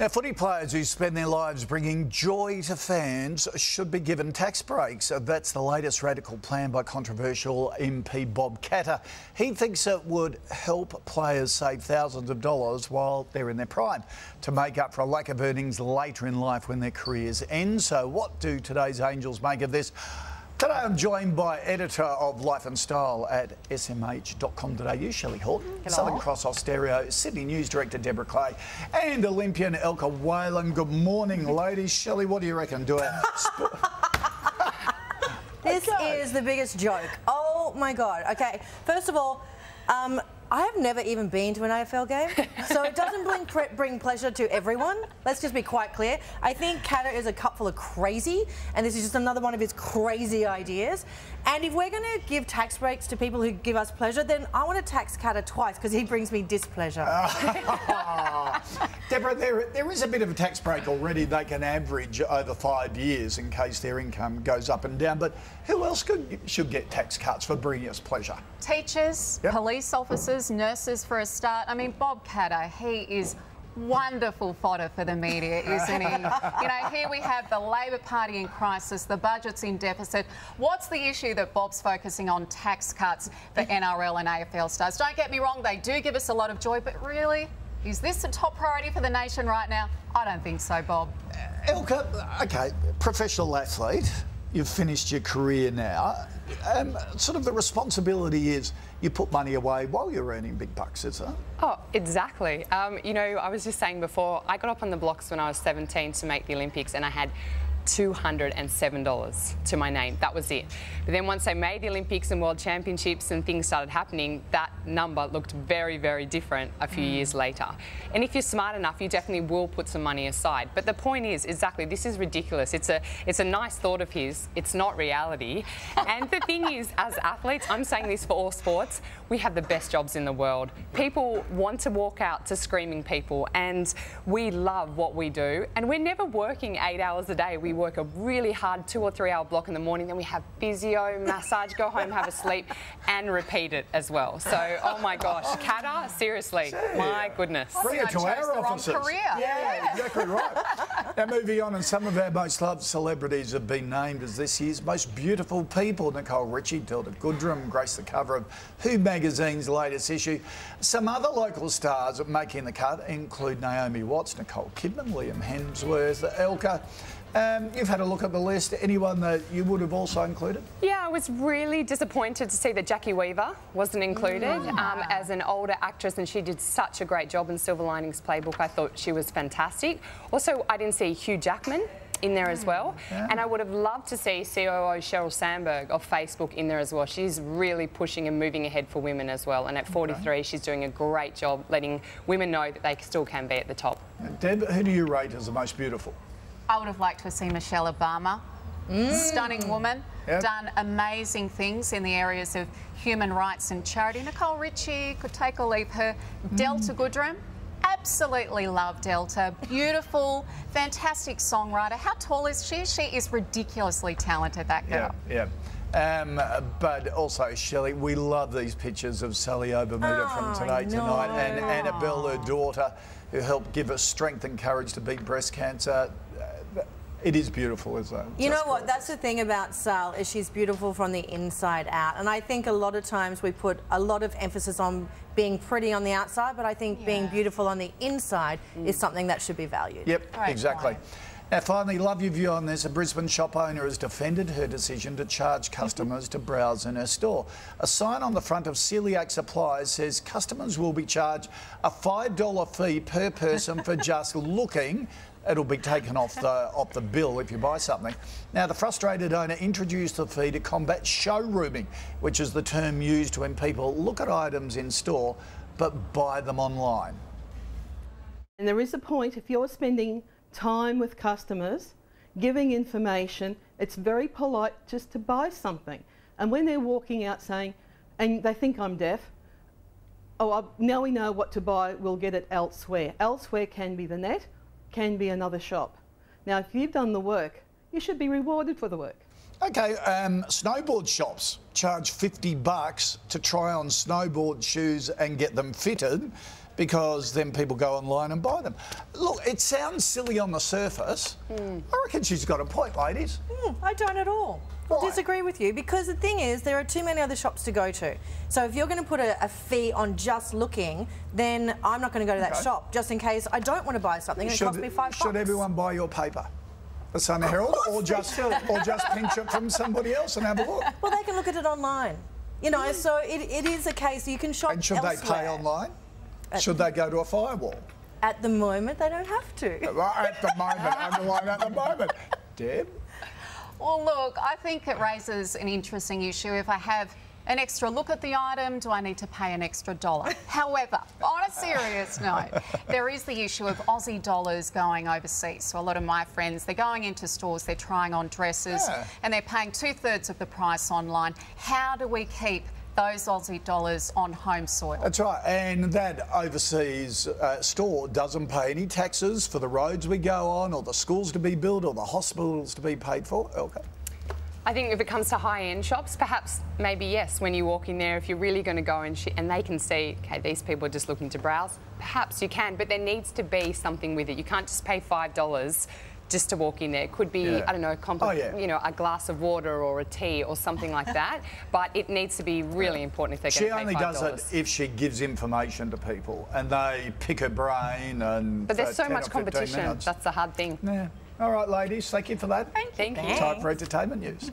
Now, footy players who spend their lives bringing joy to fans should be given tax breaks. That's the latest radical plan by controversial MP Bob Katter. He thinks it would help players save thousands of dollars while they're in their prime to make up for a lack of earnings later in life when their careers end. So what do today's Angels make of this? Today I'm joined by editor of Life and Style at smh.com.au, Shelly Horton, Southern Cross Austereo, Sydney News Director Deborah Clay, and Olympian Elka Whalan. Good morning, ladies. Shelley, what do you reckon? Do it. This is the biggest joke. Oh my God. Okay, first of all, I have never even been to an AFL game, so it doesn't bring pleasure to everyone. Let's just be quite clear. I think Katter is a cup full of crazy, and this is just another one of his crazy ideas. And if we're going to give tax breaks to people who give us pleasure, then I want to tax Katter twice because he brings me displeasure. Deborah, there is a bit of a tax break already. They can average over 5 years in case their income goes up and down. But who else should get tax cuts for bringing us pleasure? Teachers, police officers, nurses for a start. I mean, Bob Katter, he is wonderful fodder for the media, isn't he? You know, here we have the Labor Party in crisis, the budget's in deficit. What's the issue that Bob's focusing on tax cuts for NRL and AFL stars? Don't get me wrong, they do give us a lot of joy, but really, is this a top priority for the nation right now? I don't think so, Bob. Elka, okay, professional athlete, you've finished your career now. Sort of the responsibility is you put money away while you're earning big bucks, is it? Oh, exactly. You know, I was just saying before, I got up on the blocks when I was 17 to make the Olympics, and I had $207 to my name. That was it. But then once I made the Olympics and World Championships and things started happening, that number looked very, very different a few years later. And if you're smart enough, you definitely will put some money aside. But the point is, exactly, this is ridiculous. It's a nice thought of his. It's not reality. And the thing is, as athletes, I'm saying this for all sports, we have the best jobs in the world. People want to walk out to screaming people, and we love what we do. And we're never working 8 hours a day. We work a really hard 2 or 3 hour block in the morning, then we have physio, massage, go home, have a sleep, and repeat it as well. So, oh my gosh, Katter, seriously, my goodness. Bring it to our offices. Yeah, exactly right. Now, moving on, and some of our most loved celebrities have been named as this year's most beautiful people. Nicole Richie, Delta Goodrum, graced the cover of Who magazine's latest issue. Some other local stars making the cut include Naomi Watts, Nicole Kidman, Liam Hemsworth, Elka. You've had a look at the list. Anyone that you would have also included? Yeah, I was really disappointed to see that Jackie Weaver wasn't included as an older actress, and she did such a great job in Silver Linings Playbook. I thought she was fantastic. Also, I didn't see Hugh Jackman in there as well. And I would have loved to see COO Sheryl Sandberg of Facebook in there as well. She's really pushing and moving ahead for women as well. And at 43, she's doing a great job letting women know that they still can be at the top. Deb, who do you rate as the most beautiful? I would have liked to have seen Michelle Obama. Stunning woman, done amazing things in the areas of human rights and charity. Nicole Richie could take or leave her. Delta Goodrum, absolutely love Delta. Beautiful, fantastic songwriter. How tall is she? She is ridiculously talented, that girl. But also, Shelley, we love these pictures of Sally Obermuda from Today Tonight and Annabelle, her daughter, who helped give us strength and courage to beat breast cancer. It is beautiful, isn't it? You know what? That's the thing about Sal, is she's beautiful from the inside out. And I think a lot of times we put a lot of emphasis on being pretty on the outside, but I think being beautiful on the inside is something that should be valued. Yep, exactly. Now, finally, love your view on this. A Brisbane shop owner has defended her decision to charge customers to browse in her store. A sign on the front of Celiac Supplies says customers will be charged a $5 fee per person for just looking. It'll be taken off the bill if you buy something. Now, the frustrated owner introduced the fee to combat showrooming, which is the term used when people look at items in store but buy them online. And there is a point, if you're spending time with customers, giving information, it's very polite just to buy something. And when they're walking out saying, and they think I'm deaf, oh, now we know what to buy, we'll get it elsewhere. Elsewhere can be the net, can be another shop. Now, if you've done the work, you should be rewarded for the work. Okay, snowboard shops charge $50 to try on snowboard shoes and get them fitted. because then people go online and buy them. Look, it sounds silly on the surface. I reckon she's got a point, ladies. I don't at all. Why? I disagree with you because the thing is there are too many other shops to go to. So if you're going to put a fee on just looking, then I'm not going to go to that shop just in case I don't want to buy something and it costs me $5. Should everyone buy your paper? The Sun Herald, or just pinch it from somebody else and have a look? Well, they can look at it online. You know, so it is a case you can shop And should elsewhere. they pay online? Should they go to a firewall? At the moment, they don't have to. At the moment, underline at the moment. Deb? Well, look, I think it raises an interesting issue. If I have an extra look at the item, do I need to pay an extra $1? However, on a serious note, there is the issue of Aussie dollars going overseas. So a lot of my friends, they're going into stores, they're trying on dresses, and they're paying 2/3 of the price online. How do we keep those Aussie dollars on home soil? That's right, and that overseas store doesn't pay any taxes for the roads we go on, or the schools to be built, or the hospitals to be paid for. Okay. I think if it comes to high-end shops, perhaps maybe yes, when you walk in there, if you're really going to go and they can see, okay, these people are just looking to browse, perhaps you can, but there needs to be something with it. You can't just pay $5 just to walk in there. It could be, I don't know, you know, a glass of water or a tea or something like that, but it needs to be really important if they're going to pay $5. She only does it if she gives information to people and they pick her brain and... But there's so much competition, that's the hard thing. Yeah. All right, ladies, thank you for that. Thank you. Time for entertainment news.